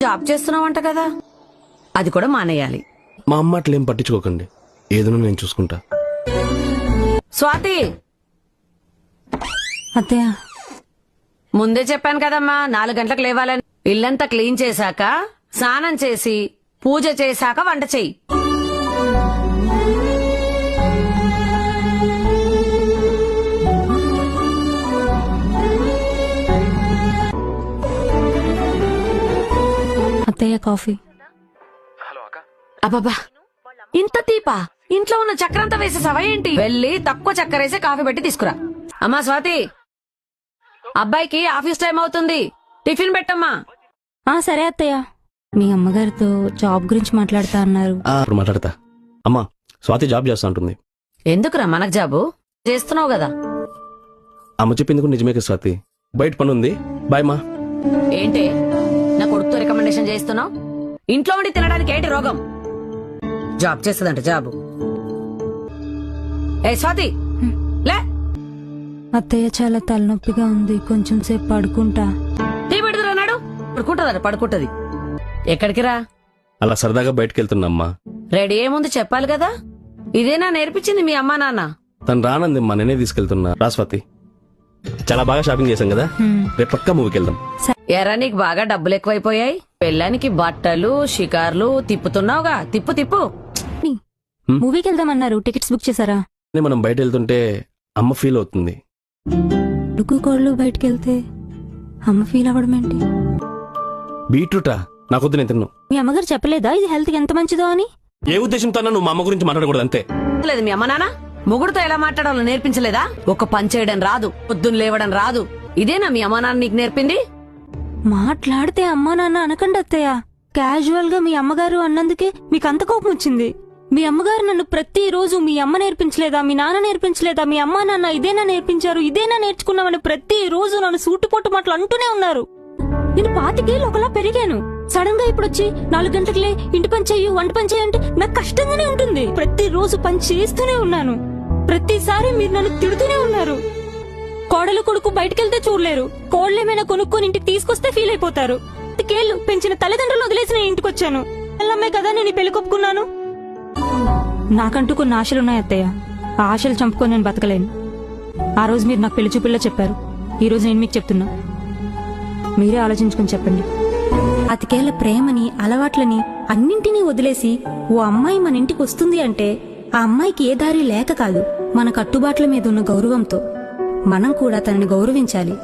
Job చేస్తున్నావంట కదా, అది కూడా మానేయాలి. మా అమ్మ అట్లేం పట్టించుకోకండి, ఏదైనా నేను చూసుకుంటా. స్వాతి, అత్తయ్య ముందే చెప్పాను కదమ్మా 4 గంటలకు లేవాలని. ఇల్లంతా క్లీన్ చేశాక, స్నానం చేసి, పూజ చేశాక వంట చెయ్యి. అత్తయ్య కాఫీ. అబ్బబ్బా, ఇంత తీపా? ఇంట్లో ఉన్న చక్కెరంతా వేసేసావా ఏంటి? వెళ్ళి తక్కువ చక్కెర వేసి కాఫీ పెట్టి తీసుకురా. అమ్మా స్వాతి, అబ్బాయికి ఆఫీస్ టైం అవుతుంది, టిఫిన్ పెట్టమ్మా. సరే అత్తయ్య. మీ అమ్మగారితో జాబ్ గురించి మాట్లాడుతా అన్నారు. ఇప్పుడు మాట్లాడతా. అమ్మా, స్వాతి జాబ్ చేస్తా ఉంటుంది. ఎందుకురా మనకు జాబు? చేస్తున్నావు కదా. అమ్మ చెప్పింది కూడా నిజమే కదా స్వాతి. బయట పని ఉంది, బాయ్ మా. ఏంటి నా కొడుకుతో రికమెండేషన్ చేస్తున్నావు? ఇంట్లో ఉండి తినడానికి ఏంటి రోగం? జాబ్ చేస్తుందంట జాబు. ఏ స్వాతి, లే. అత్తయ్య చాలా తలనొప్పిగా ఉంది, కొంచెం సేపు పడుకుంటా. టీ పెడుతురాడు. పడుకుంటది. ఎక్కడికి రా? అలా సరదాగా బయటకు వెళ్తున్నా అమ్మా. రెడీ ఏముంది చెప్పాలి కదా. ఇదేనా నేర్పించింది మీ అమ్మా నాన్న? తను రానంది అమ్మా, నేనే తీసుకెళ్తున్నా. రా స్వాతి, చాలా బాగా షాపింగ్ చేశాం కదా, రేపు పక్కా మూవీకి వెళ్దాం. ఎరా నీకు బాగా డబ్బులు ఎక్కువైపోయాయి. పెళ్ళానికి బట్టలు షికార్లు తిప్పుతున్నావుగా. తిప్పు. మూవీకి వెళ్దామన్నారు, టికెట్స్ బుక్ చేశారా? మనం బయట వెళ్తుంటే అమ్మ ఫీల్ అవుతుంది. డుక్కు కోళ్ళు బయటకు వెళ్తే అమ్మ ఫీల్ అవ్వడం ఏంటి? బీట్రూటా? నాకొద్దు, నేను తిన్ను. మీ అమ్మగారు చెప్పలేదా ఇది హెల్త్ కి ఎంత మంచిదో అని? ఏ ఉద్దేశంతో నువ్వు మా అమ్మ గురించి మాట్లాడకూడదు అంతే. లేదు మీ అమ్మ నాన్న మొగుడుతో ఎలా మాట్లాడాలో నేర్పించలేదా? ఒక పని చేయడం రాదు, పొద్దున్న లేవడం రాదు. ఇదేనా మీ అమ్మ నాన్న నీకు నేర్పింది? మాట్లాడితే అమ్మా నాన్న అనకండి అత్తయ్య. క్యాజువల్ గా మీ అమ్మగారు అన్నందుకే మీకు అంత కోపం వచ్చింది. మీ అమ్మగారు నన్ను ప్రతిరోజు మీ అమ్మ నేర్పించలేదా, మీ నాన్న నేర్పించలేదా, మీ అమ్మా నాన్న ఇదేనా నేర్పించారు, ఇదేనా నేర్చుకున్నామని ప్రతిరోజు నన్ను సూటుపోటు మాటలు అంటూనే ఉన్నారు. నేను 25 ఏళ్ళు ఒకలా పెరిగాను. సడన్ గా ఇప్పుడు వచ్చి 4 గంటలకే ఇంటి పని చెయ్యి, వంట పని చెయ్యి అంటే నాకు కష్టంగానే ఉంటుంది. ప్రతిరోజు పని చేస్తూనే ఉన్నాను. ప్రతిసారి మీరు నన్ను తిడుతూనే ఉన్నారు. కోడలు కొడుకు బయటకెళ్తే చూడలేరు, కోళ్ళేమైనా కొనుక్కొని ఇంటికి తీసుకొస్తే ఫీల్ అయిపోతారు. 25 ఏళ్ళు పెంచిన తల్లిదండ్రులు వదిలేసి నేను ఇంటికి వచ్చాను. పిల్లమ్మే కదా నేను ఈ పెళ్లి కొప్పుకున్నాను. నాకంటూ కొన్ని ఆశలున్నాయి అత్తయ్య. ఆ ఆశలు చంపుకొని నేను బతకలేను. ఆ రోజు మీరు నాకు పెళ్లి చూపుల్లో చెప్పారు, ఈ రోజు నేను మీకు చెప్తున్నా. మీరే ఆలోచించుకొని చెప్పండి. 25 ఏళ్ల ప్రేమని, అలవాట్లని అన్నింటినీ వదిలేసి ఓ అమ్మాయి మన ఇంటికి వస్తుంది అంటే ఆ అమ్మాయికి ఏ దారి లేక కాదు, మన కట్టుబాట్ల మీద ఉన్న గౌరవంతో. మనం కూడా తనని గౌరవించాలి.